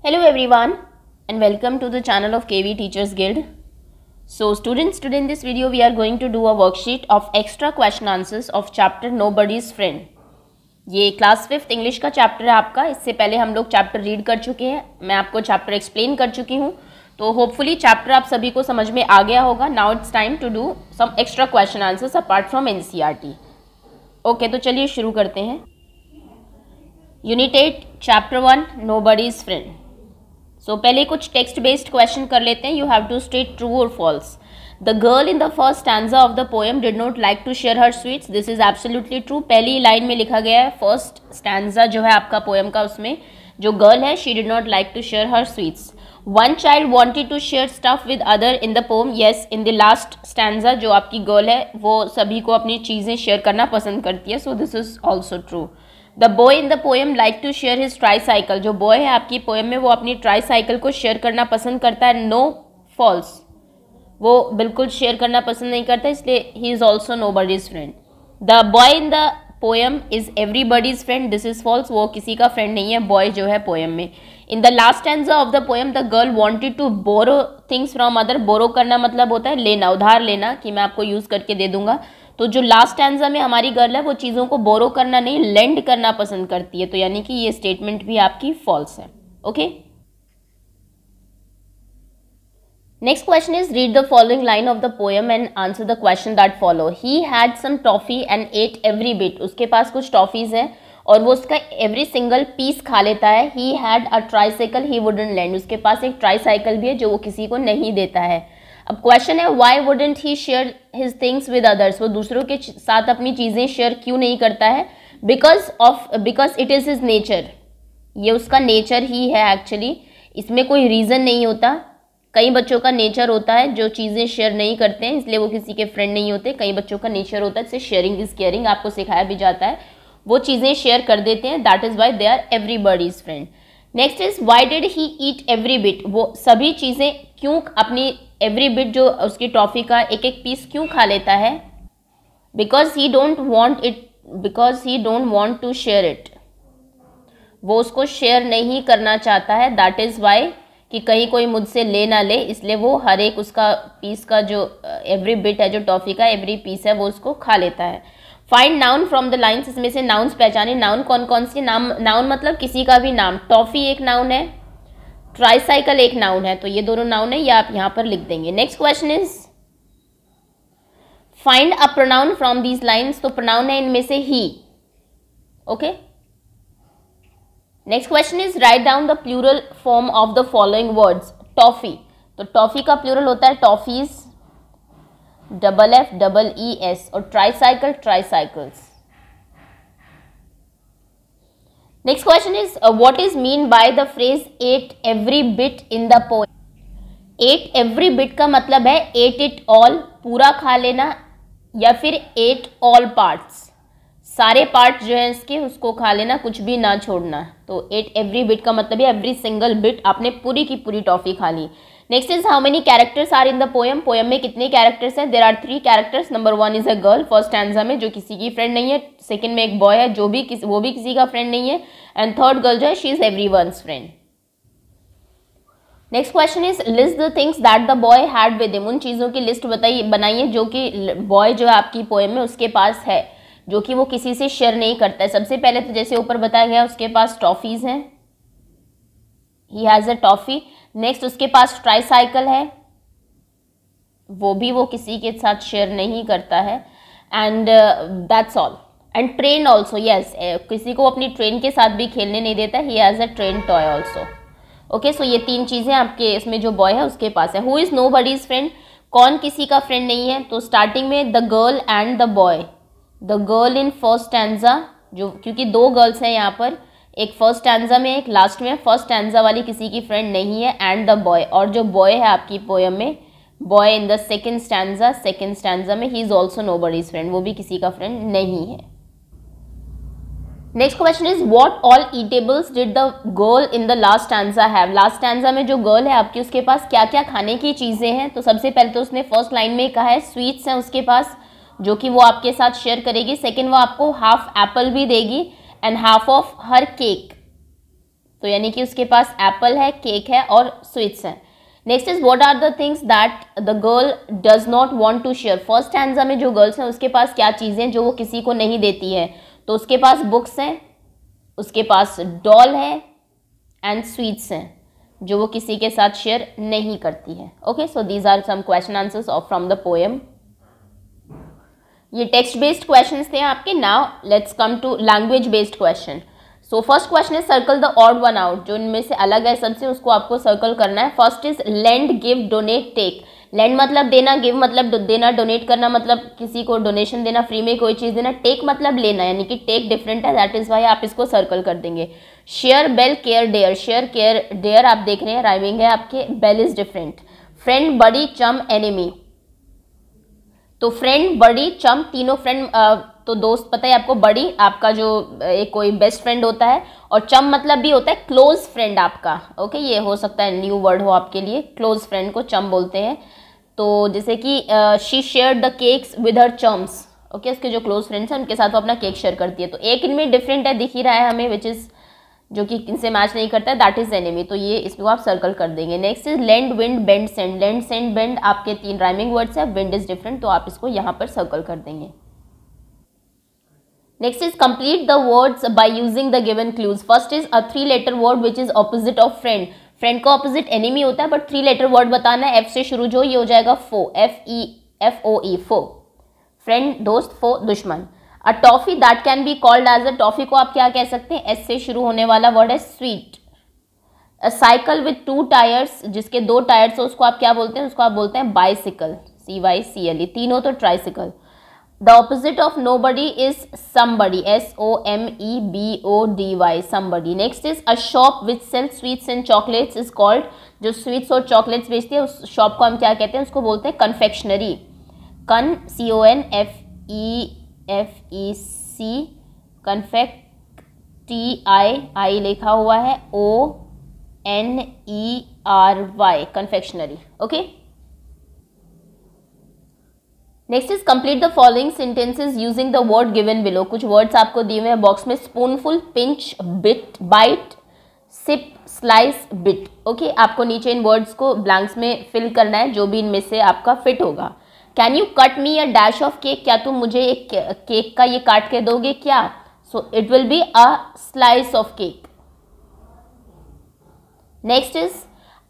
Hello everyone and welcome to the channel of KV Teachers Guild. So students, today in this video we are going to do a worksheet of extra question answers of chapter Nobody's Friend. ये class 5th English का chapter है आपका. इससे पहले हम लोग chapter read कर चुके हैं, मैं आपको चैप्टर एक्सप्लेन कर चुकी हूँ, तो होपफुली चैप्टर आप सभी को समझ में आ गया होगा. Now it's time to do some extra question answers apart from NCERT. Okay, तो चलिए शुरू करते हैं. Unit 8 chapter 1 nobody's friend. So पहले कुछ टेक्स्ट बेस्ड क्वेश्चन कर लेते हैं. You have to state true और false. The girl in the first stanza of the poem did not like to share her sweets. This is absolutely true. पहली line में लिखा गया है फर्स्ट स्टैंजा जो है आपका पोएम का, उसमें जो गर्ल है she did not like to share her sweets. One child wanted to share stuff with other in the poem. Yes, in the last stanza जो आपकी गर्ल है वो सभी को अपनी चीज़ें शेयर करना पसंद करती है. So this is also true. The boy in the poem like to share his tricycle. जो बॉय है आपकी पोएम में वो अपनी ट्राईसाइकिल को शेयर करना पसंद करता है. No, false. वो बिल्कुल शेयर करना पसंद नहीं करता, इसलिए he is also nobody's friend. The boy in the poem is everybody's friend. This is false. वो किसी का फ्रेंड नहीं है बॉय जो है पोएम में. In the last stanza of the poem the girl wanted to borrow things from other. Borrow करना मतलब होता है लेना, उधार लेना, कि मैं आपको यूज करके दे दूंगा. तो जो लास्ट स्टैंजा में हमारी गर्ल है वो चीज़ों को बोरो करना नहीं, लेंड करना पसंद करती है. तो यानी कि ये स्टेटमेंट भी आपकी फॉल्स है. Okay, next question is read the following line of the poem and answer the question that follow. He had some toffee and ate every bit. उसके पास कुछ टॉफीज हैं और वो उसका एवरी सिंगल पीस खा लेता है. He had a tricycle he wouldn't lend. उसके पास एक ट्राईसाइकिल भी है जो वो किसी को नहीं देता है. अब क्वेश्चन है why wouldn't he share his things with others. वो दूसरों के साथ अपनी चीज़ें शेयर क्यों नहीं करता है. Because it is his nature. ये उसका नेचर ही है एक्चुअली. इसमें कोई रीज़न नहीं होता. कई बच्चों का नेचर होता है जो चीज़ें शेयर नहीं करते हैं, इसलिए वो किसी के फ्रेंड नहीं होते. कई बच्चों का नेचर होता है जिससे शेयरिंग इज केयरिंग आपको सिखाया भी जाता है, वो चीज़ें शेयर कर देते हैं. That is why they are everybody's friend. Next is why did he eat every bit. वो सभी चीज़ें क्यों अपनी एवरी बिट जो उसकी टॉफ़ी का एक एक पीस क्यों खा लेता है. Because he don't want to share it. वो उसको शेयर नहीं करना चाहता है. दैट इज़ वाई कि कहीं कोई मुझसे ले ना ले, इसलिए वो हर एक उसका पीस का जो एवरी बिट है, जो टॉफ़ी का एवरी पीस है, वो उसको खा लेता है. Find noun from the lines. इसमें से नाउन्स पहचाने. नाउन कौन कौन सी. नाउन मतलब किसी का भी नाम. टॉफ़ी एक नाउन है, ट्राईसाइकिल एक नाउन है, तो ये दोनों नाउन है, ये आप यहाँ पर लिख देंगे. Next question is find a pronoun from these lines. तो प्रोनाउन है इनमें से ही. Okay, next question is write down the plural form of the following words. Toffee. तो टॉफी का प्लूरल होता है टॉफीज, FFEES, और tricycle tricycles. Next question is what is mean by the phrase at every bit in the poem. At every bit का मतलब है at it all, पूरा खा लेना, या फिर एट ऑल पार्ट्स, सारे पार्ट जो है इसके उसको खा लेना, कुछ भी ना छोड़ना. तो एट एवरी बिट का मतलब है एवरी सिंगल बिट, आपने पूरी की पूरी टॉफी खा ली. Next is how many characters are in the poem. Poem में कितने कैरेक्टर्स हैं. There are 3 characters. Number 1 is a girl first stanza में, जो किसी की फ्रेंड नहीं है. सेकंड में एक बॉय है वो भी किसी का फ्रेंड नहीं है. एंड थर्ड गर्ल जो है she is everyone's friend. Next question is list the things that the boy had with him. उन चीज़ों की लिस्ट बनाइए जो कि बॉय जो है आपकी पोएम में उसके पास है, जो कि वो किसी से शेयर नहीं करता है. सबसे पहले तो जैसे ऊपर बताया गया उसके पास टॉफीज हैं, ही हैज़ अ टॉफी. नेक्स्ट उसके पास ट्राईसाइकिल है, वो किसी के साथ शेयर नहीं करता है. And that's all. And train also. Yes, किसी को अपनी ट्रेन के साथ भी खेलने नहीं देता. He has a train toy also. Okay, so ये 3 चीज़ें आपके इसमें जो बॉय है उसके पास है. Who is nobody's friend. कौन किसी का फ्रेंड नहीं है. तो स्टार्टिंग में the girl and the boy. The girl in first stanza, जो क्योंकि 2 गर्ल्स हैं यहाँ पर, एक फर्स्ट स्टैंजा में एक लास्ट में. फर्स्ट स्टैंजा वाली किसी की फ्रेंड नहीं है. एंड द बॉय, और जो बॉय है आपकी पोएम में, boy in the second stanza में, he is also nobody's friend. वो भी किसी का फ्रेंड नहीं है. Next question is what all eatables did the girl in the last stanza have. Last stanza में जो गर्ल है आपकी उसके पास क्या क्या खाने की चीज़ें हैं. तो सबसे पहले तो उसने फर्स्ट लाइन में कहा है स्वीट्स हैं उसके पास, जो कि वो आपके साथ शेयर करेगी. सेकेंड, वो आपको हाफ एप्पल भी देगी and half of her cake. तो यानी कि उसके पास एप्पल है, केक है और स्वीट्स हैं। Next is what are the things that the girl does not want to share. First stanza में जो गर्ल्स हैं उसके पास क्या चीज़ें जो वो किसी को नहीं देती है, तो उसके पास बुक्स हैं, उसके पास डॉल है एंड स्वीट्स हैं जो वो किसी के साथ शेयर नहीं करती है। Okay, so these are some question answers of from the poem. ये टेक्स्ट बेस्ड क्वेश्चंस थे आपके। Now let's come to language based question. So first question is circle the odd one out, जो इनमें से अलग है सबसे उसको आपको सर्कल करना है। First is lend, give, donate, take. Lend मतलब देना, गिव मतलब देना, डोनेट करना मतलब किसी को डोनेशन देना, फ्री में कोई चीज़ देना, टेक मतलब लेना, यानी कि टेक डिफरेंट है, दैट इज वाई आप इसको सर्कल कर देंगे। Share, bell, care, dare. Share, care, dare आप देख रहे हैं राइमिंग है आपके, bell is different. Friend, buddy, chum, enemy. तो फ्रेंड, बडी, चम तीनों फ्रेंड, तो दोस्त पता है आपको। बडी आपका जो एक कोई बेस्ट फ्रेंड होता है, और चम मतलब भी होता है क्लोज फ्रेंड आपका। ओके, ये हो सकता है न्यू वर्ड हो आपके लिए, क्लोज फ्रेंड को चम बोलते हैं। तो जैसे कि she share the cakes with her chums. Okay, उसके जो क्लोज फ्रेंड्स हैं उनके साथ वो अपना केक शेयर करती है। तो एक इनमें डिफरेंट है दिख ही रहा है हमें, विच इज जो कि इनसे मैच नहीं करता है, दैट इज एनिमी। तो ये इसको आप सर्कल कर देंगे। Next is lend, wind, bend, send. Lend, send, bend आपके 3 राइमिंग वर्ड्स है, विंड इज डिफरेंट, तो आप इसको यहाँ पर सर्कल कर देंगे। Next is complete the words by using the given clues. First is a 3 letter word which is opposite of friend. Friend का ऑपोजिट एनिमी होता है, बट 3 लेटर वर्ड बताना है, एफ से शुरू जो, ये हो जाएगा फो, FO, फो। फ्रेंड दोस्त, फो दुश्मन। A toffee that can be called as a toffee को आप क्या कह सकते हैं, एस से शुरू होने वाला वर्ड है sweet. A cycle with 2 tyres, जिसके 2 टायर्स हो उसको आप क्या बोलते हैं, उसको आप बोलते हैं बाइसिकल, CYCLE। 3 हो तो tricycle. The opposite of nobody is somebody, SOMEBODY, somebody. Next is a shop which sell sweets and chocolates is called, जो स्वीट्स और चॉकलेट्स बेचती है उस शॉप को हम क्या कहते हैं, उसको बोलते हैं कन्फेक्शनरी। CONFECT, कन्फेक्ट, TI लिखा हुआ है, ONERY, confectionery. Okay, next is complete the following sentences using the word given below. कुछ वर्ड्स आपको दिए हुए हैं बॉक्स में, spoonful, pinch, bit, bite, sip, slice, bit. Okay, आपको नीचे इन वर्ड्स को ब्लैंक्स में फिल करना है, जो भी इनमें से आपका फिट होगा। Can you cut me a dash of cake, क्या तुम मुझे एक केक का ये काट के दोगे क्या, so it will be a slice of cake. Next is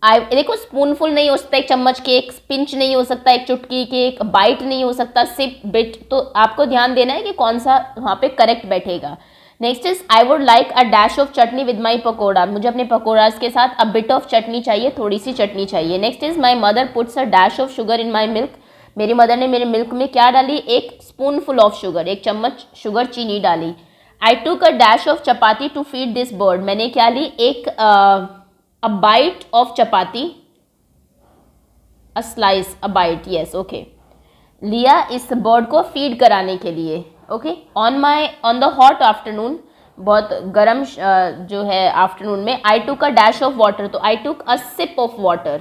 देखो, स्पूनफुल नहीं हो सकता एक चम्मच केक, पिंच नहीं हो सकता एक चुटकी केक, बाइट नहीं हो सकता, सिप, बिट। तो आपको ध्यान देना है कि कौन सा वहाँ पे करेक्ट बैठेगा। Next is I would like a dash of chutney with my pakora, मुझे अपने पकौड़ास के साथ अ बिट ऑफ चटनी चाहिए, थोड़ी सी चटनी चाहिए। Next is my mother puts a dash of sugar in my milk, मेरी मदर ने मेरे मिल्क में क्या डाली, एक स्पूनफुल ऑफ शुगर, एक चम्मच शुगर चीनी डाली। I took a dash of chapati to feed this bird, मैंने क्या ली, एक a bite of chapati, a slice, a bite, yes, okay, लिया इस बर्ड को फीड कराने के लिए। Okay, on the hot afternoon, बहुत गर्म जो है आफ्टरनून में, I took a dash of water, तो I took a sip of water।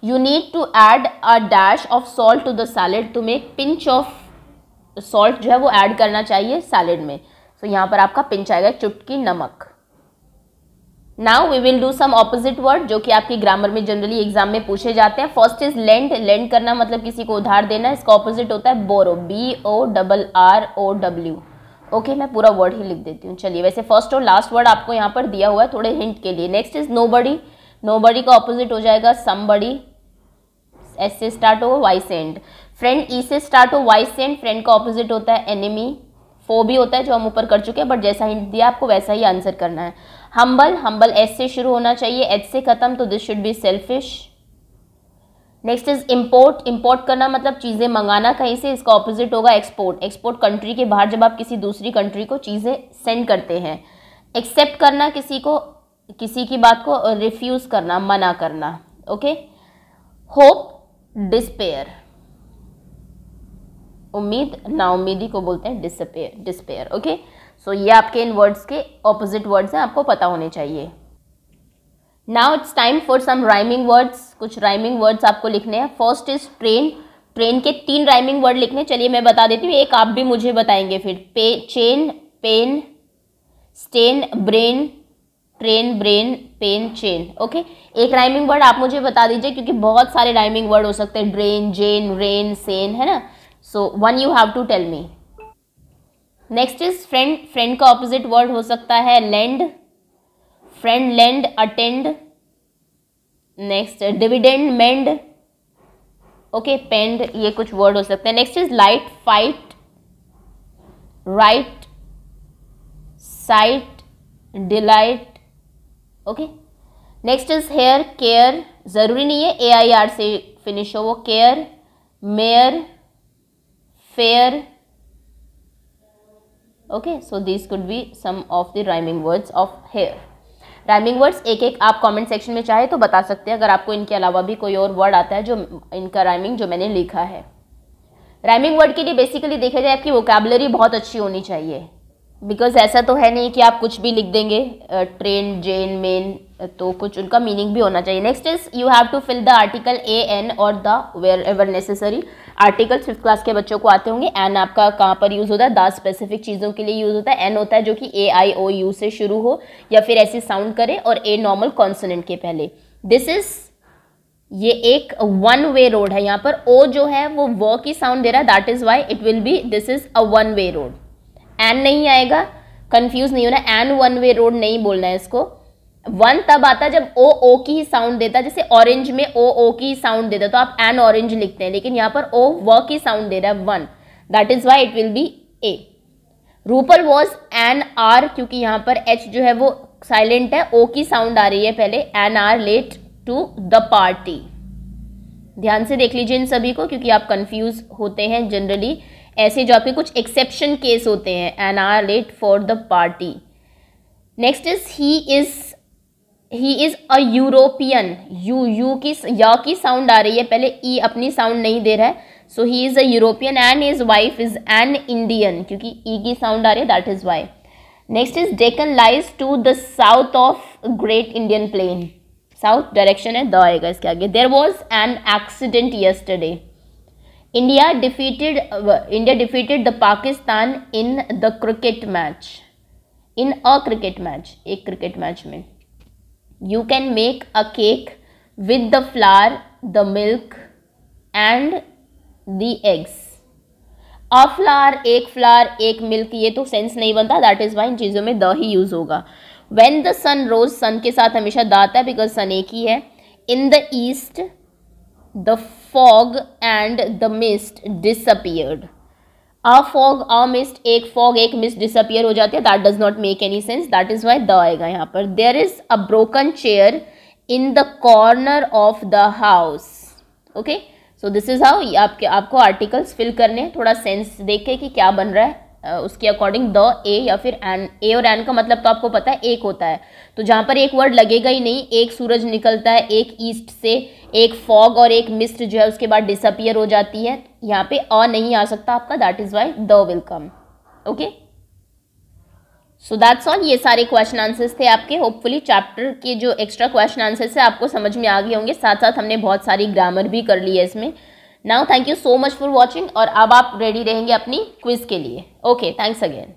You need to add a dash of salt to the salad, तुम्हें एक pinch of salt जो है वो ऐड करना चाहिए सैलेड में, तो यहाँ पर आपका पिंच आएगा, चुटकी नमक। Now we will do some opposite word, जो कि आपकी ग्रामर में जनरली एग्जाम में पूछे जाते हैं। फर्स्ट इज लेंड, लेंड करना मतलब किसी को उधार देना, इसका ऑपोजिट होता है बोरो, BORROW। ओके, मैं पूरा वर्ड ही लिख देती हूँ। चलिए, वैसे फर्स्ट और लास्ट वर्ड आपको यहाँ पर दिया हुआ है थोड़े हिंट के लिए। नेक्स्ट इज नोबडी, नोबडी का ऑपोजिट हो जाएगा समबडी, S से स्टार्ट हो, Y से एंड। फ्रेंड, E से स्टार्ट हो, Y से एंड, फ्रेंड का ऑपोजिट होता है एनिमी। फो भी होता है जो हम ऊपर कर चुके हैं, बट जैसा हिंट दिया आपको वैसा ही आंसर करना है। हम्बल, हम्बल S से शुरू होना चाहिए, H से खत्म, तो this should be selfish. Next is import, import करना मतलब चीज़ें मंगाना कहीं से, इसका ऑपोजिट होगा एक्सपोर्ट। एक्सपोर्ट कंट्री के बाहर जब आप किसी दूसरी कंट्री को चीज़ें सेंड करते हैं। एक्सेप्ट करना किसी को, किसी की बात को रिफ्यूज करना, मना करना। ओके, होप, डिस्पेयर, उम्मीद, नाउम्मीदी को बोलते हैं डिस्पेयर। ओके, सो ये आपके इन वर्ड्स के ऑपोजिट वर्ड्स हैं, आपको पता होने चाहिए। Now it's time for some rhyming words, कुछ राइमिंग वर्ड्स आपको लिखने हैं। फर्स्ट इज ट्रेन, ट्रेन के 3 राइमिंग वर्ड लिखने, चलिए मैं बता देती हूँ, एक आप भी मुझे बताएंगे फिर। Chain, pen, stain, brain, train, brain, pen, chain. Okay, एक राइमिंग वर्ड आप मुझे बता दीजिए, क्योंकि बहुत सारे राइमिंग वर्ड हो सकते हैं, ड्रेन, जेन, रेन, सेन, है ना। So one you have to tell me. Next is friend. Friend का ऑपोजिट वर्ड हो सकता है lend, friend, lend, attend. Next dividend, mend, okay, pend, ये कुछ वर्ड हो सकते हैं। Next is light, fight, right, site, delight. Okay, next is hair, care, जरूरी नहीं है AIR से फिनिश हो वो, care, mayor, fair. Okay, so this could be some of the rhyming words of hair. Rhyming words एक एक आप comment section में चाहे तो बता सकते हैं, अगर आपको इनके अलावा भी कोई और वर्ड आता है जो इनका राइमिंग जो मैंने लिखा है। राइमिंग वर्ड के लिए बेसिकली देखा जाए आपकी वोकैबुलरी बहुत अच्छी होनी चाहिए, बिकॉज ऐसा तो है नहीं कि आप कुछ भी लिख देंगे, ट्रेन, जेन, मेन, तो कुछ उनका मीनिंग भी होना चाहिए। Next is you have to fill the article AN और the wherever necessary. Article 5th class के बच्चों को आते होंगे। एन आपका कहाँ पर यूज़ होता है, द स्पेसिफिक चीज़ों के लिए यूज़ होता है। एन होता है जो कि AIOU से शुरू हो या फिर ऐसी साउंड करे, और A नॉर्मल कॉन्सोनेंट के पहले। दिस इज, ये एक वन वे रोड है, यहाँ पर O जो है वो व की साउंड दे रहा है, that is why it will be, this is a one way road. An नहीं आएगा, कंफ्यूज नहीं होना, एन वन वे रोड नहीं बोलना है इसको। वन तब आता है जब O की ही साउंड देता है, जैसे ऑरेंज में O की ही साउंड देता है तो आप एन ऑरेंज लिखते हैं, लेकिन यहाँ पर O व की साउंड दे रहा है, one, that is why it will be A। Rupal was an hour, क्योंकि यहाँ पर H जो है वो साइलेंट है, O की साउंड आ रही है पहले, an hour late to the party. ध्यान से देख लीजिए इन सभी को, क्योंकि आप कंफ्यूज होते हैं जनरली ऐसे जो आपके कुछ एक्सेप्शन केस होते हैं, an hour late for the party. Next is he is a European, U की या की साउंड आ रही है पहले, ई अपनी साउंड नहीं दे रहा है, so he is a European and his wife is an Indian, क्योंकि ई की साउंड आ रही है, that is why. Next is Deccan lies to the south of great Indian plain, south direction है, द आएगा इसके आगे। There was an accident yesterday, India defeated the Pakistan in the cricket match, in a cricket match, एक cricket match में। You can make a cake with the flower, the milk and the eggs. A flower, एक milk, ये तो sense नहीं बनता, that is Y इन चीज़ों में the he use होगा। व्हेन द सन रोज, सन के साथ हमेशा द आता है बिकॉज सन एक ही है। In the east the fog and the mist disappeared. A fog, a mist, एक फॉग एक मिस्ट डिसअपियर हो जाती है, that does not make any sense, that is why the आएगा यहाँ पर। There is a broken chair in the corner of the house. Okay, so this is how आपको articles fill करने हैं, थोड़ा सेंस देखे कि क्या बन रहा है उसके अकॉर्डिंग, द, ए या फिर एन। ए और एन का मतलब तो आपको पता है एक होता है, तो जहाँ पर एक वर्ड लगेगा ही नहीं, एक सूरज निकलता है, एक ईस्ट से, एक फॉग और एक मिस्ट जो है उसके बाद डिसअपियर हो जाती है, यहाँ पे अ नहीं आ सकता आपका, that is why the will come. Okay, so that's all. ये सारे क्वेश्चन आंसर्स थे आपके। होपफुली चैप्टर के जो एक्स्ट्रा क्वेश्चन आंसर्स है आपको समझ में आ गए होंगे, साथ साथ हमने बहुत सारी ग्रामर भी कर ली है इसमें। Now thank you so much for watching, और अब आप रेडी रहेंगे अपनी क्विज के लिए। Okay, thanks again.